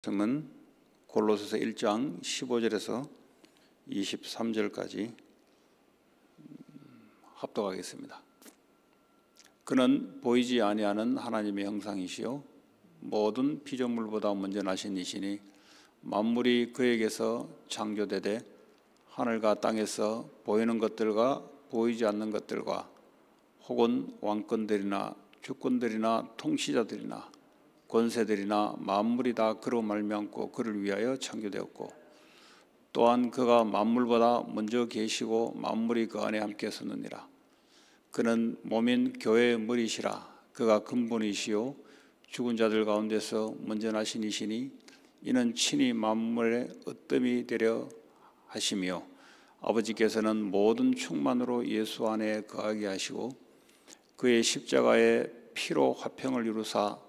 말씀은 골로새서 1장 15절에서 23절까지 합독하겠습니다. 그는 보이지 아니하는 하나님의 형상이시요 모든 피조물보다 먼저 나신 이시니 만물이 그에게서 창조되되 하늘과 땅에서 보이는 것들과 보이지 않는 것들과 혹은 왕권들이나 주권들이나 통치자들이나 권세들이나 만물이 다 그로 말미암고 그를 위하여 창조되었고 또한 그가 만물보다 먼저 계시고 만물이 그 안에 함께 섰느니라. 그는 몸인 교회의 머리시라. 그가 근본이시요 죽은 자들 가운데서 먼저 나신 이시니 이는 친히 만물의 으뜸이 되려 하시며 아버지께서는 모든 충만으로 예수 안에 거하게 하시고 그의 십자가의 피로 화평을 이루사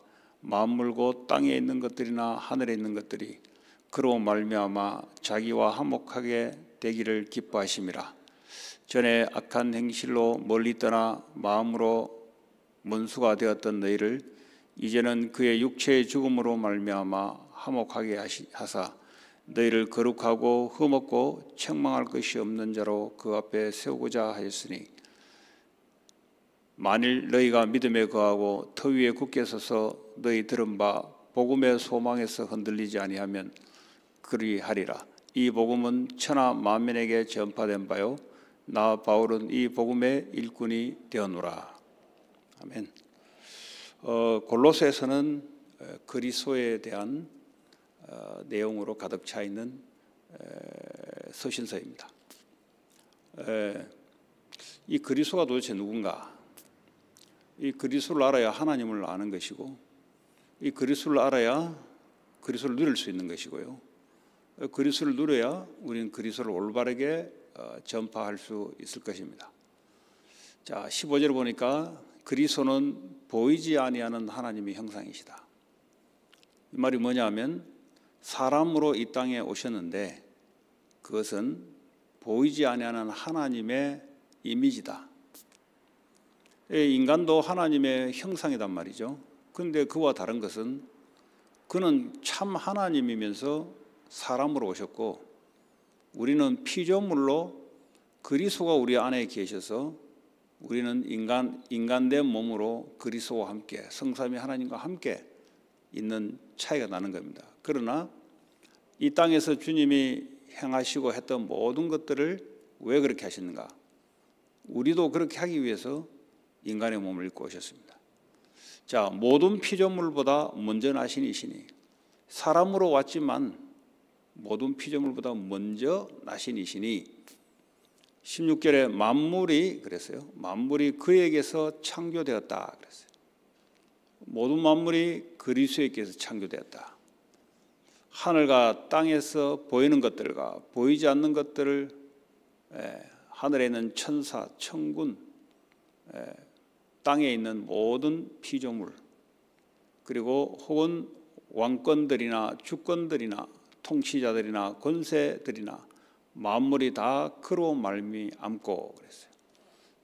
만물 곧 땅에 있는 것들이나 하늘에 있는 것들이 그로 말미암아 자기와 화목하게 되기를 기뻐하심이라. 전에 악한 행실로 멀리 떠나 마음으로 원수가 되었던 너희를 이제는 그의 육체의 죽음으로 말미암아 화목하게 하사 너희를 거룩하고 흠없고 책망할 것이 없는 자로 그 앞에 세우고자 하였으니 만일 너희가 믿음에 거하고 터 위에 굳게 서서 너희 들은 바 복음의 소망에서 흔들리지 아니하면 그리하리라. 이 복음은 천하 만민에게 전파된 바요 나 바울은 이 복음의 일꾼이 되었노라. 아멘. 골로새서는 그리스도에 대한 내용으로 가득 차 있는 서신서입니다. 이 그리스도가 도대체 누군가? 이 그리스도를 알아야 하나님을 아는 것이고 이 그리스도를 알아야 그리스도를 누릴 수 있는 것이고요. 그리스도를 누려야 우리는 그리스도를 올바르게 전파할 수 있을 것입니다. 자, 15절을 보니까 그리스도는 보이지 아니하는 하나님의 형상이시다. 이 말이 뭐냐면 사람으로 이 땅에 오셨는데 그것은 보이지 아니하는 하나님의 이미지다. 인간도 하나님의 형상이란 말이죠. 그런데 그와 다른 것은 그는 참 하나님이면서 사람으로 오셨고 우리는 피조물로 그리스도가 우리 안에 계셔서 우리는 인간된 몸으로 그리스도와 함께 성삼위 하나님과 함께 있는 차이가 나는 겁니다. 그러나 이 땅에서 주님이 행하시고 했던 모든 것들을 왜 그렇게 하시는가? 우리도 그렇게 하기 위해서 인간의 몸을 입고 오셨습니다. 자, 모든 피조물보다 먼저 나신 이시니 사람으로 왔지만 모든 피조물보다 먼저 나신 이시니 16절에 만물이 그랬어요. 만물이 그에게서 창조되었다 그랬어요. 모든 만물이 그리스도에게서 창조되었다. 하늘과 땅에서 보이는 것들과 보이지 않는 것들을 하늘에 있는 천사, 천군, 땅에 있는 모든 피조물 그리고 혹은 왕권들이나 주권들이나 통치자들이나 권세들이나 만물이 다 그로 말미암고 그랬어요.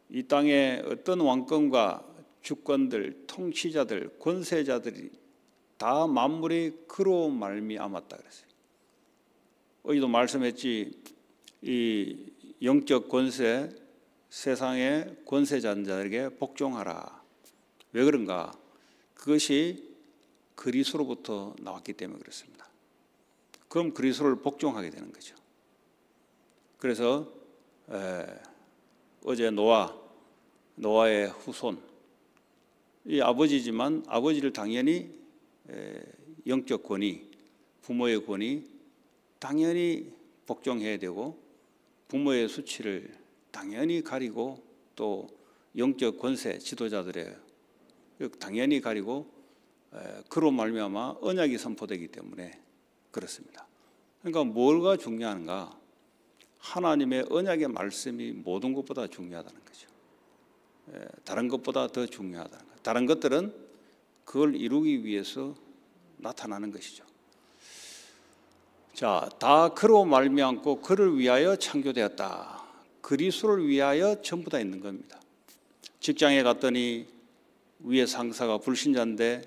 이 땅에 어떤 왕권과 주권들, 통치자들, 권세자들이 다 만물이 그로 말미암았다 그랬어요. 어제도 말씀했지 이 영적 권세 세상의 권세자들에게 복종하라. 왜 그런가? 그것이 그리스도로부터 나왔기 때문에 그렇습니다. 그럼 그리스도를 복종하게 되는 거죠. 그래서 어제 노아의 후손 이 아버지지만 아버지를 당연히 영적 권위, 부모의 권위 당연히 복종해야 되고 부모의 수치를 당연히 가리고 또 영적 권세 지도자들의 당연히 가리고 그로 말미암아 언약이 선포되기 때문에 그렇습니다. 그러니까 뭐가 중요한가? 하나님의 언약의 말씀이 모든 것보다 중요하다는 거죠. 다른 것보다 더 중요하다는 거죠. 다른 것들은 그걸 이루기 위해서 나타나는 것이죠. 자, 다 그로 말미암고 그를 위하여 창조되었다. 그리스도를 위하여 전부 다 있는 겁니다. 직장에 갔더니 위에 상사가 불신자인데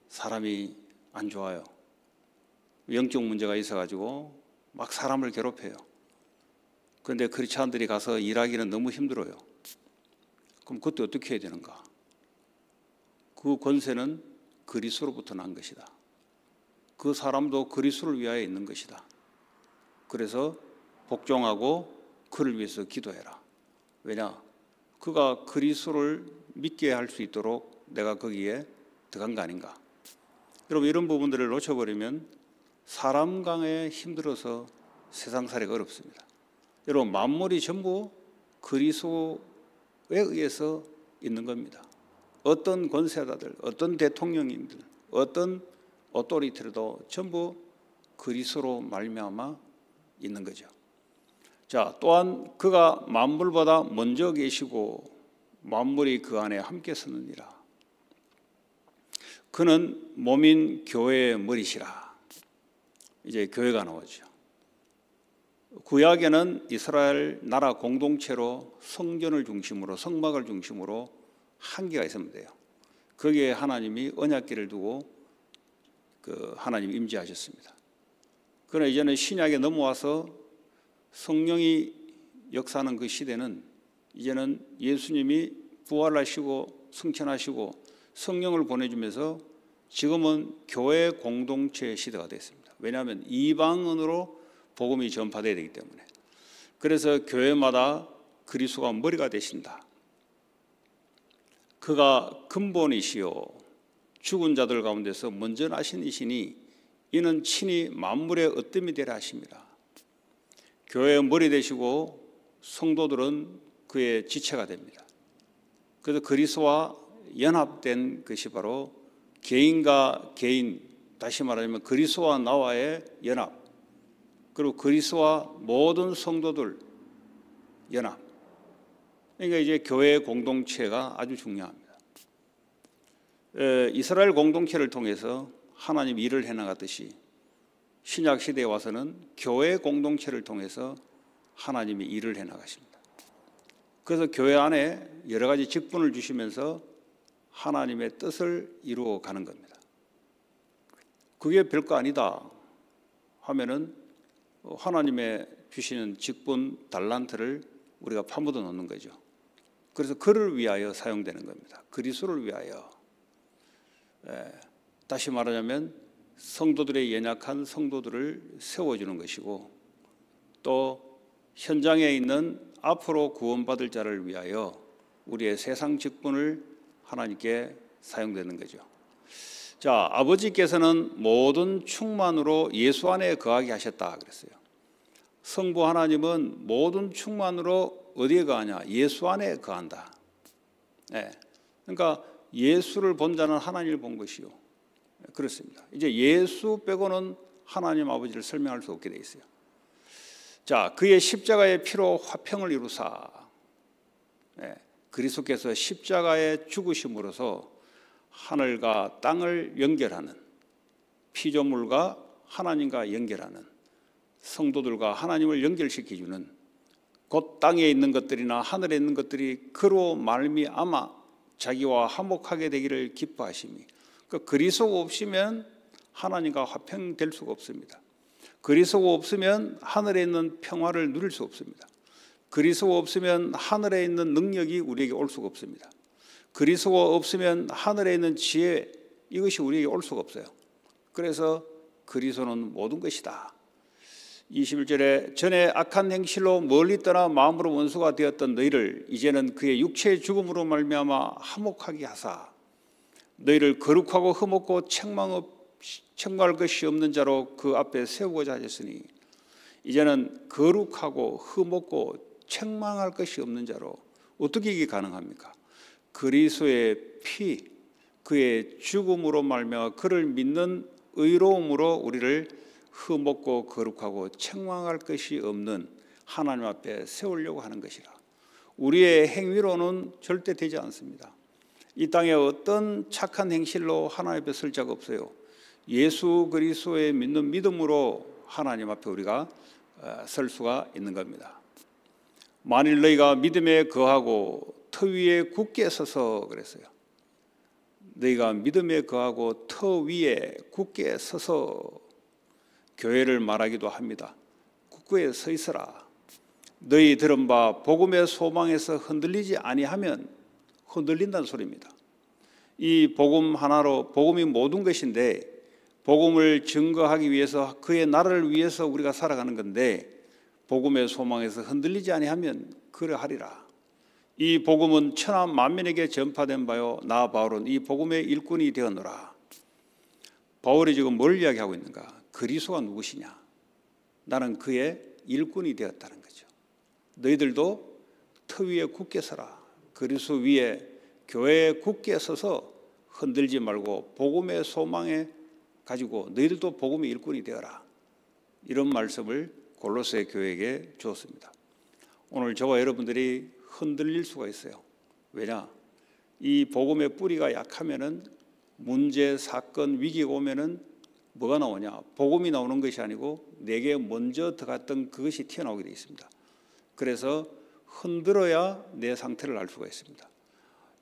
사람이 안 좋아요. 영적 문제가 있어가지고 막 사람을 괴롭혀요. 그런데 크리스찬들이 가서 일하기는 너무 힘들어요. 그럼 그때 어떻게 해야 되는가? 그 권세는 그리스도로부터 난 것이다. 그 사람도 그리스도를 위하여 있는 것이다. 그래서 복종하고 그를 위해서 기도해라. 왜냐? 그가 그리스도를 믿게 할 수 있도록 내가 거기에 들어간 거 아닌가? 여러분, 이런 부분들을 놓쳐버리면 사람 강에 힘들어서 세상살이가 어렵습니다. 여러분, 만물이 전부 그리스도에 의해서 있는 겁니다. 어떤 권세자들, 어떤 대통령님들, 어떤 오토리티도 전부 그리스도로 말미암아 있는 거죠. 자, 또한 그가 만물보다 먼저 계시고 만물이 그 안에 함께 서느니라. 그는 몸인 교회의 머리시라. 이제 교회가 나오죠. 구약에는 이스라엘 나라 공동체로 성전을 중심으로, 성막을 중심으로 한계가 있으면 돼요. 거기에 하나님이 언약궤를 두고 하나님 임재하셨습니다. 그러나 이제는 신약에 넘어와서 성령이 역사하는 그 시대는 이제는 예수님이 부활하시고 승천하시고 성령을 보내주면서 지금은 교회 공동체 시대가 됐습니다. 왜냐하면 이방인으로 복음이 전파되어야 되기 때문에. 그래서 교회마다 그리스도가 머리가 되신다. 그가 근본이시요 죽은 자들 가운데서 먼저 나신 이시니 이는 친히 만물의 으뜸이 되라 하십니다. 교회의 머리 되시고 성도들은 그의 지체가 됩니다. 그래서 그리스도와 연합된 것이 바로 개인과 개인, 다시 말하면 그리스도와 나와의 연합, 그리고 그리스도와 모든 성도들 연합. 그러니까 이제 교회 공동체가 아주 중요합니다. 이스라엘 공동체를 통해서 하나님 일을 해나갔듯이 신약 시대에 와서는 교회 공동체를 통해서 하나님이 일을 해나가십니다. 그래서 교회 안에 여러 가지 직분을 주시면서 하나님의 뜻을 이루어 가는 겁니다. 그게 별거 아니다 하면은 하나님의 주시는 직분 달란트를 우리가 파묻어 놓는 거죠. 그래서 그를 위하여 사용되는 겁니다. 그리스도를 위하여. 다시 말하자면 성도들의 연약한 성도들을 세워주는 것이고 또 현장에 있는 앞으로 구원받을 자를 위하여 우리의 세상 직분을 하나님께 사용되는 거죠. 자, 아버지께서는 모든 충만으로 예수 안에 거하게 하셨다 그랬어요. 성부 하나님은 모든 충만으로 어디에 거하냐? 예수 안에 거한다. 그러니까 예수를 본 자는 하나님을 본 것이요. 그렇습니다. 이제 예수 빼고는 하나님 아버지를 설명할 수 없게 돼 있어요. 자, 그의 십자가의 피로 화평을 이루사. 그리스도께서 십자가의 죽으심으로써 하늘과 땅을 연결하는, 피조물과 하나님과 연결하는, 성도들과 하나님을 연결시켜주는, 곧 땅에 있는 것들이나 하늘에 있는 것들이 그로 말미암아 자기와 화목하게 되기를 기뻐하심이. 그러니까 그리스도가 없으면 하나님과 화평될 수가 없습니다. 그리스도가 없으면 하늘에 있는 평화를 누릴 수 없습니다. 그리스도가 없으면 하늘에 있는 능력이 우리에게 올 수가 없습니다. 그리스도가 없으면 하늘에 있는 지혜, 이것이 우리에게 올 수가 없어요. 그래서 그리스도는 모든 것이다. 21절에 전에 악한 행실로 멀리 떠나 마음으로 원수가 되었던 너희를 이제는 그의 육체의 죽음으로 말미암아 화목하게 하사 너희를 거룩하고 흠없고 책망할 것이 없는 자로 그 앞에 세우고자 하셨으니 이제는 거룩하고 흠없고 책망할 것이 없는 자로. 어떻게 이게 가능합니까? 그리스도의 피, 그의 죽음으로 말미암아 그를 믿는 의로움으로 우리를 흠없고 거룩하고 책망할 것이 없는 하나님 앞에 세우려고 하는 것이라. 우리의 행위로는 절대 되지 않습니다. 이 땅에 어떤 착한 행실로 하나님 앞에 설 자가 없어요. 예수 그리스도의 믿는 믿음으로 하나님 앞에 우리가 설 수가 있는 겁니다. 만일 너희가 믿음에 거하고 터 위에 굳게 서서 그랬어요. 너희가 믿음에 거하고 터 위에 굳게 서서 교회를 말하기도 합니다. 굳게 서 있어라. 너희 들은 바 복음의 소망에서 흔들리지 아니하면 흔들린다는 소리입니다. 이 복음 하나로 복음이 모든 것인데 복음을 증거하기 위해서 그의 나라를 위해서 우리가 살아가는 건데 복음의 소망에서 흔들리지 아니하면 그러하리라. 이 복음은 천하 만민에게 전파된 바요 나 바울은 이 복음의 일꾼이 되었노라. 바울이 지금 뭘 이야기하고 있는가? 그리스도가 누구시냐? 나는 그의 일꾼이 되었다는 거죠. 너희들도 터 위에 굳게 서라. 그리스도 위에 교회에 굳게 서서 흔들지 말고 복음의 소망에 가지고 너희들도 복음의 일꾼이 되어라. 이런 말씀을 골로새 교회에게 주었습니다. 오늘 저와 여러분들이 흔들릴 수가 있어요. 왜냐? 이 복음의 뿌리가 약하면은 문제, 사건, 위기가 오면은 뭐가 나오냐? 복음이 나오는 것이 아니고 내게 먼저 들어갔던 그것이 튀어나오게 되어 있습니다. 그래서 흔들어야 내 상태를 알 수가 있습니다.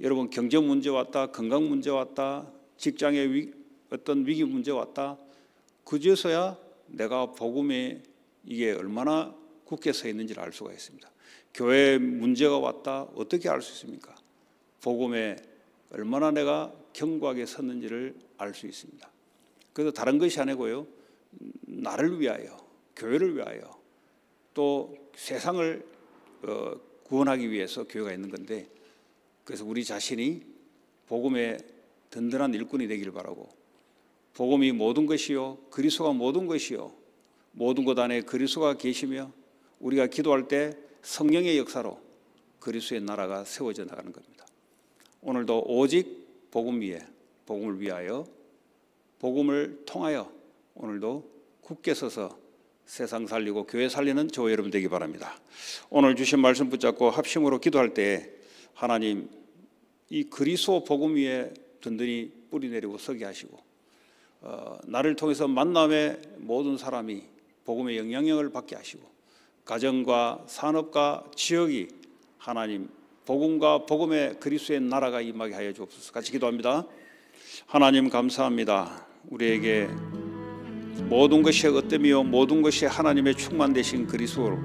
여러분 경제 문제 왔다, 건강 문제 왔다, 직장의 어떤 위기 문제 왔다. 그제서야 내가 복음에 이게 얼마나 굳게 서 있는지를 알 수가 있습니다. 교회에 문제가 왔다. 어떻게 알 수 있습니까? 복음에 얼마나 내가 견고하게 섰는지를 알 수 있습니다. 그래서 다른 것이 아니고요. 나를 위하여, 교회를 위하여 또 세상을 구원하기 위해서 교회가 있는 건데 그래서 우리 자신이 복음의 든든한 일꾼이 되길 바라고 복음이 모든 것이요 그리스도가 모든 것이요 모든 것 안에 그리스도가 계시며 우리가 기도할 때 성령의 역사로 그리스도의 나라가 세워져 나가는 겁니다. 오늘도 오직 복음 위에 복음을 위하여 복음을 통하여 오늘도 굳게 서서 세상 살리고 교회 살리는 저와 여러분 되기 바랍니다. 오늘 주신 말씀 붙잡고 합심으로 기도할 때 하나님 이 그리스도 복음 위에 든든히 뿌리 내리고 서게 하시고 나를 통해서 만남의 모든 사람이 복음의 영향력을 받게 하시고 가정과 산업과 지역이 하나님 복음과 복음의 그리스도의 나라가 임하게 하여 주옵소서. 같이 기도합니다. 하나님 감사합니다. 우리에게 모든 것이 어뜸이요 모든 것이 하나님의 충만되신 그리스도로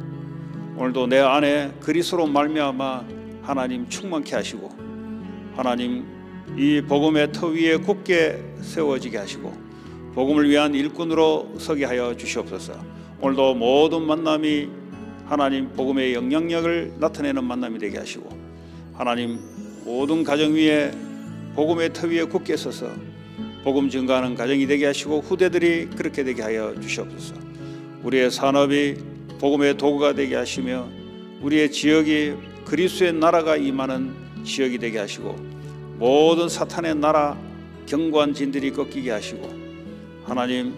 오늘도 내 안에 그리스도로 말미암아 하나님 충만케 하시고 하나님 이 복음의 터 위에 굳게 세워지게 하시고 복음을 위한 일꾼으로 서게 하여 주시옵소서. 오늘도 모든 만남이 하나님 복음의 영향력을 나타내는 만남이 되게 하시고 하나님 모든 가정 위에 복음의 터 위에 굳게 서서 복음 증거하는 가정이 되게 하시고 후대들이 그렇게 되게 하여 주시옵소서. 우리의 산업이 복음의 도구가 되게 하시며 우리의 지역이 그리스도의 나라가 임하는 지역이 되게 하시고 모든 사탄의 나라 견고한 진들이 꺾이게 하시고 하나님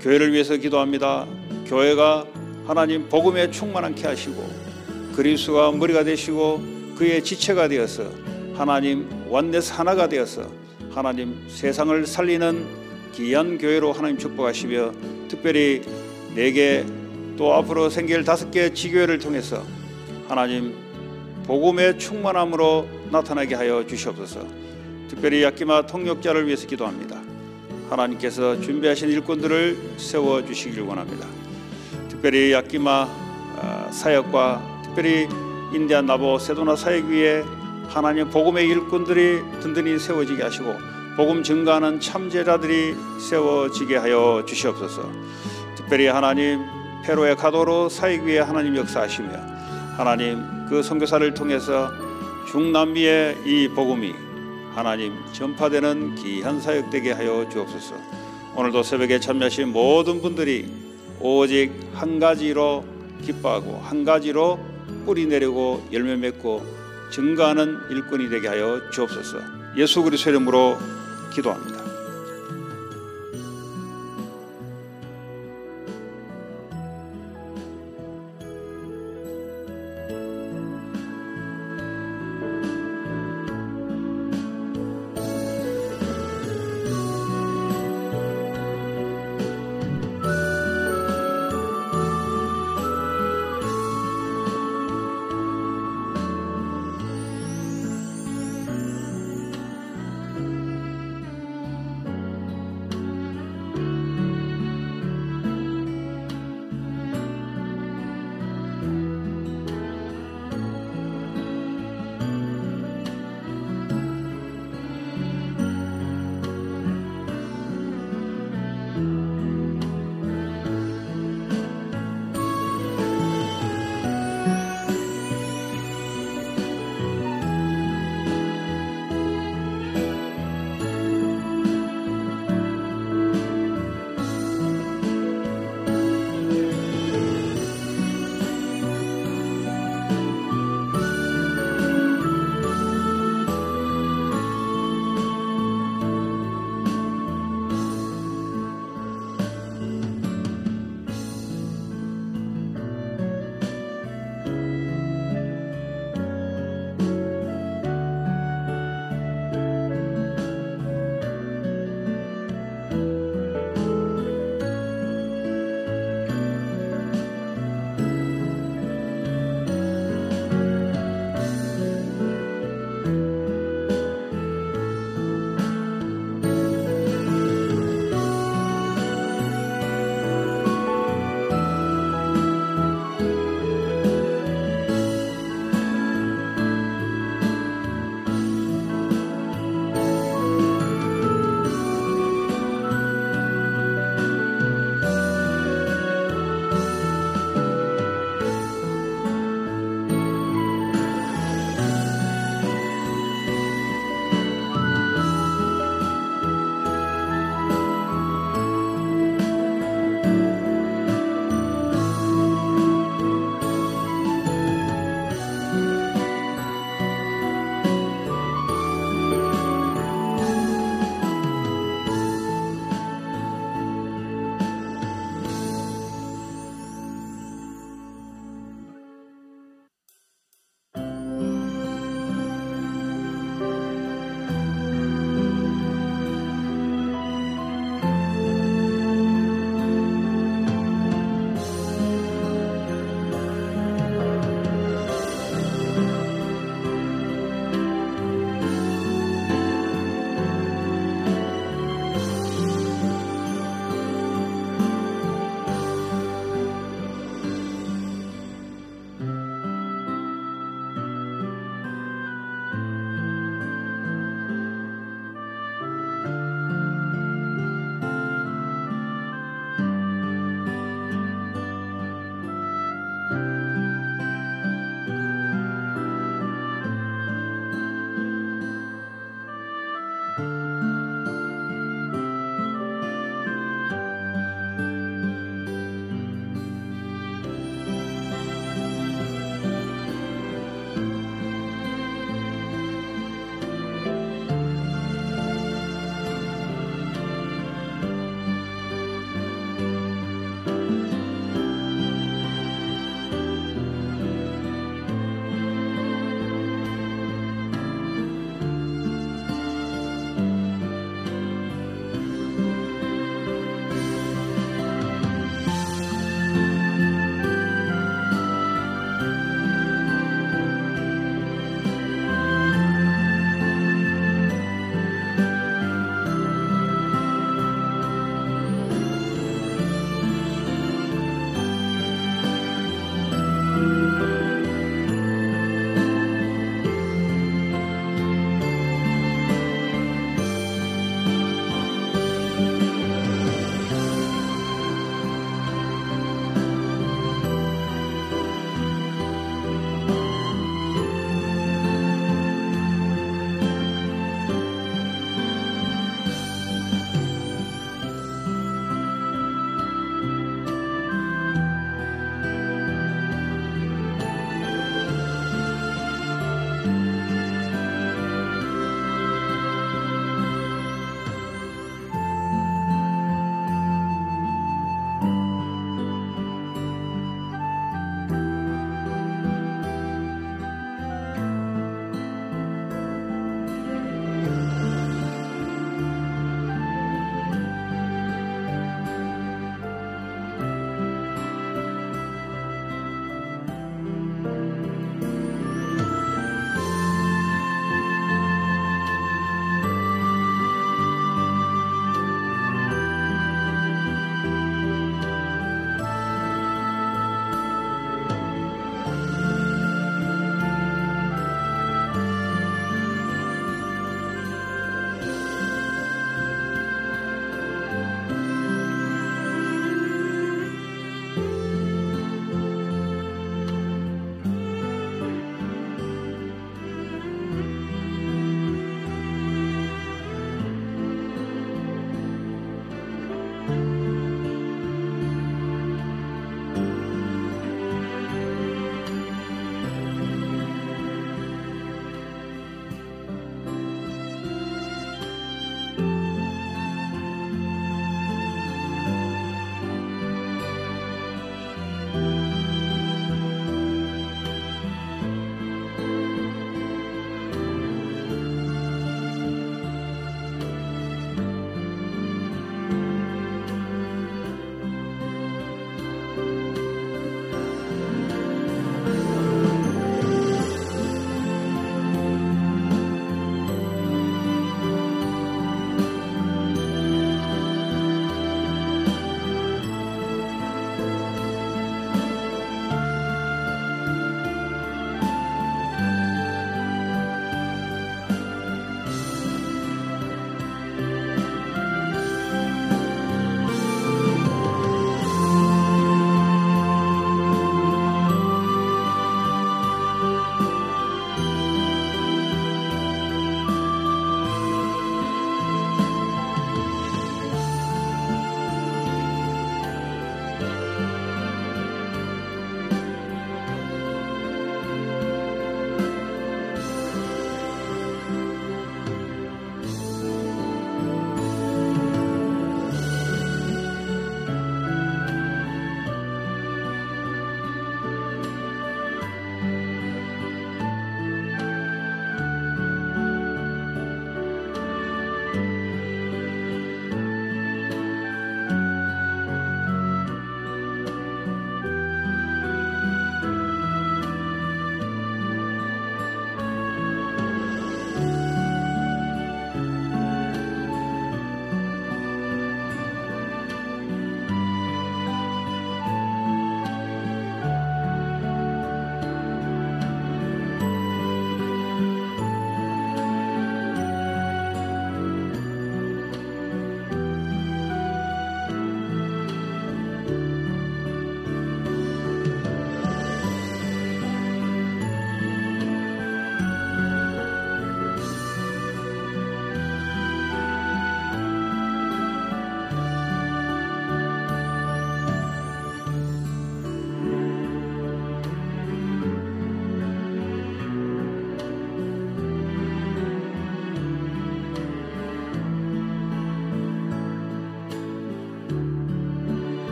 교회를 위해서 기도합니다. 교회가 하나님 복음에 충만하게 하시고 그리스도가 머리가 되시고 그의 지체가 되어서 하나님 원내스 하나가 되어서 하나님 세상을 살리는 귀한 교회로 하나님 축복하시며 특별히 4개 또 앞으로 생길 5개 지교회를 통해서 하나님 복음의 충만함으로 나타나게 하여 주시옵소서. 특별히 야끼마 통역자를 위해서 기도합니다. 하나님께서 준비하신 일꾼들을 세워주시길 원합니다. 특별히 야끼마 사역과 특별히 인디안 나보 세도나 사역 위에 하나님 복음의 일꾼들이 든든히 세워지게 하시고 복음 증거하는 참제자들이 세워지게 하여 주시옵소서. 특별히 하나님 페루의 가도로 사역 위에 하나님 역사하시며 하나님 그 선교사를 통해서 중남미의 이 복음이 하나님 전파되는 귀한 사역 되게 하여 주옵소서. 오늘도 새벽에 참여하신 모든 분들이 오직 한 가지로 기뻐하고 한 가지로 뿌리 내리고 열매 맺고 증거하는 일꾼이 되게 하여 주옵소서. 예수 그리스도 이름으로 기도합니다.